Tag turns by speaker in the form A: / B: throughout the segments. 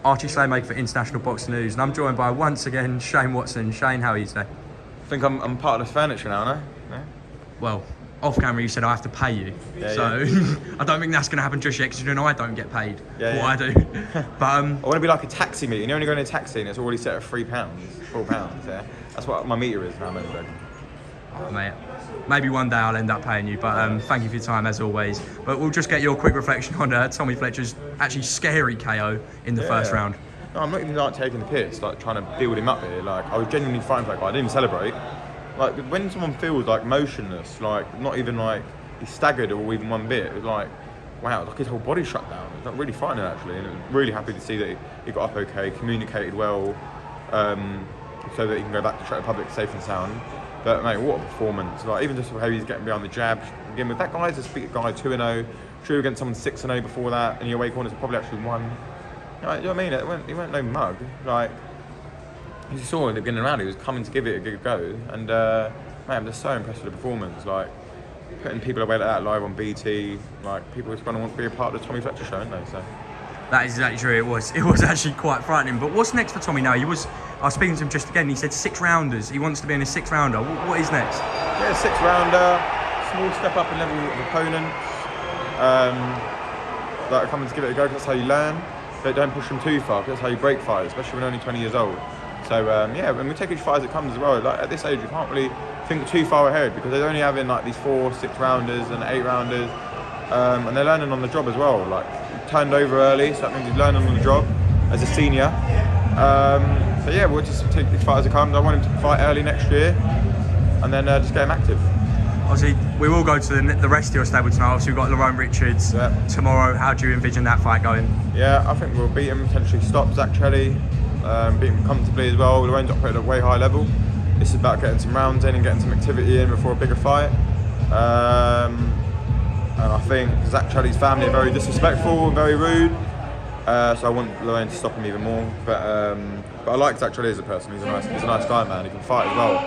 A: Archie Slaymaker for International Boxing News, and I'm joined by, once again, Shane Watson. Shane, how are you today?
B: I think I'm part of the furniture now, no?
A: Well, off camera you said I have to pay you, so I don't think that's going to happen just yet, because you know I don't get paid I do. But
B: I want to be like a taxi meter. You only go in a taxi and it's already set at £3, £4. Yeah, that's what my meter is now.
A: Oh, mate, maybe one day I'll end up paying you, but thank you for your time as always. But we'll just get your quick reflection on Tommy Fletcher's actually scary KO in the first round.
B: No, I'm not even like taking the piss, like trying to build him up here. Like, I was genuinely fighting for that guy. I didn't even celebrate. Like, when someone feels like motionless, like not even like he's staggered or even one bit, it was like, wow, like his whole body shut down. It's not really frightening actually, and I'm really happy to see that he got up okay, communicated well, so that he can go back to Czech Republic safe and sound. But mate, what a performance! Like, even just how he's getting behind the jab. Again, with that guy's a speaker guy, 2-0, drew against someone 6-0 before that, and your away corners probably actually won. You know what I mean? He went no mug. Like, you saw in the beginning round, he was coming to give it a good go, and man, I'm just so impressed with the performance. Like, putting people away like that live on BT, like people just going to want to be a part of the Tommy Fletcher show, aren't they? So.
A: That is exactly true. It was actually quite frightening. But what's next for Tommy now? I was speaking to him just again. He said 6 rounders. He wants to be in a 6 rounder. What is next?
B: Yeah, 6 rounder. Small step up in level of opponents. Like coming to give it a go. That's how you learn. But don't push them too far. That's how you break fighters, especially when you're only 20 years old. So yeah, when we take each fight as it comes as well. Like at this age, you can't really think too far ahead because they're only having like these 4, 6 rounders and 8 rounders, and they're learning on the job as well. Like, turned over early, so that means he's learning on the job as a senior. So yeah, we'll just take these fight as it comes. I want him to fight early next year, and then just get him active.
A: Obviously, we will go to the rest of your stable tonight. Obviously, we've got Lerrone Richards tomorrow. How do you envision that fight going?
B: Yeah, I think we'll beat him, potentially stop Zak Chelli, beat him comfortably as well. Lerrone's operated at a way high level. This is about getting some rounds in and getting some activity in before a bigger fight. And I think Zak Chelli's family are very disrespectful and very rude, so I want Lerrone to stop him even more. But I like Zak Chelli as a person. He's a nice guy, man. He can fight as well.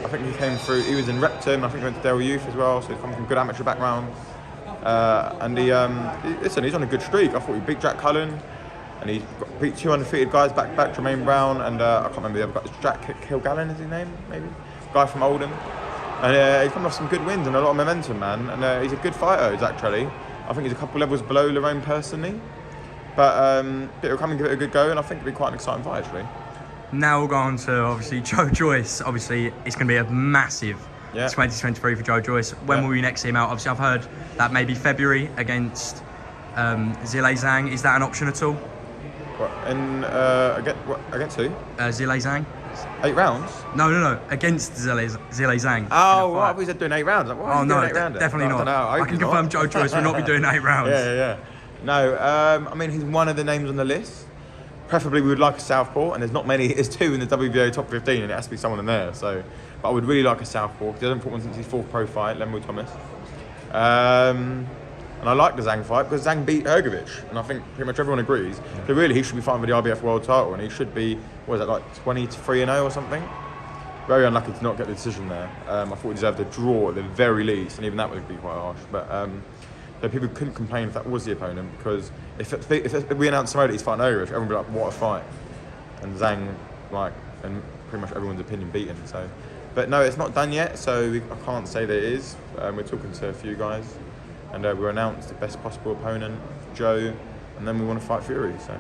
B: I think he came through. He was in Repton. I think he went to Dale Youth as well. So he's come from a good amateur background. And listen, he's on a good streak. I thought he beat Jack Cullen, and he beat 2 undefeated guys back to Jermaine Brown, and I can't remember the other guy. Jack Kilgallen is his name, maybe. Guy from Oldham. And he's coming off some good wins and a lot of momentum, man. And he's a good fighter, Zak Chelli. I think he's a couple levels below Lerrone personally. But he'll come and give it a good go, and I think it'll be quite an exciting fight, actually.
A: Now we'll go on to, obviously, Joe Joyce. Obviously, it's going to be a massive 2023 for Joe Joyce. When will we next see him out? Obviously, I've heard that maybe February against Zhilei Zhang. Is that an option at all?
B: What, against who?
A: Zhilei Zhang.
B: 8 rounds?
A: No. Against Zhilei Zhang.
B: Oh, what? We said doing 8 rounds. Like,
A: oh no, definitely not. I can confirm Joe Joyce will not be doing 8 rounds.
B: Yeah. No, I mean, he's one of the names on the list. Preferably, we would like a southpaw, and there's not many. There's 2 in the WBO top 15, and it has to be someone in there. So, but I would really like a southpaw because he hasn't fought one since his 4th pro fight, Lenwood Thomas. And I like the Zhang fight because Zhang beat Hrgovic, and I think pretty much everyone agrees. So really, he should be fighting for the IBF world title, and he should be, what is that, like 23-0 or something? Very unlucky to not get the decision there. I thought he deserved a draw at the very least, and even that would be quite harsh. But so people couldn't complain if that was the opponent, because if we announced tomorrow that he's fighting Hrgovic, everyone would be like, what a fight. And Zhang, like, and pretty much everyone's opinion beaten. So, but no, it's not done yet, so I can't say that it is. We're talking to a few guys. And we announced the best possible opponent, Joe, and then we want to fight Fury. So,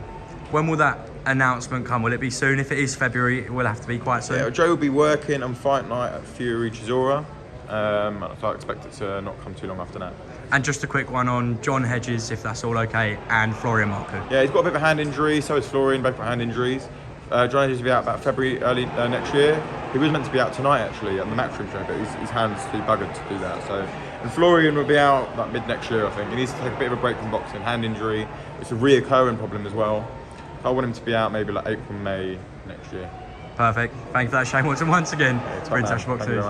B: when will that announcement come? Will it be soon? If it is February, it will have to be quite soon. Yeah, Joe will be working on fight night at Fury Chisora, so I expect it to not come too long after that. And just a quick one on John Hedges, if that's all okay, and Florian Marku. Yeah, he's got a bit of a hand injury. So is Florian, both got hand injuries. John Hedges will be out about February, early next year. He was meant to be out tonight actually at the Matchroom show, but his hand's too buggered to do that. So. And Florian will be out like mid next year, I think. He needs to take a bit of a break from boxing, hand injury. It's a reoccurring problem as well. I want him to be out maybe like April, May next year. Perfect. Thank you for that, Shane Watson, once again for International Boxing News.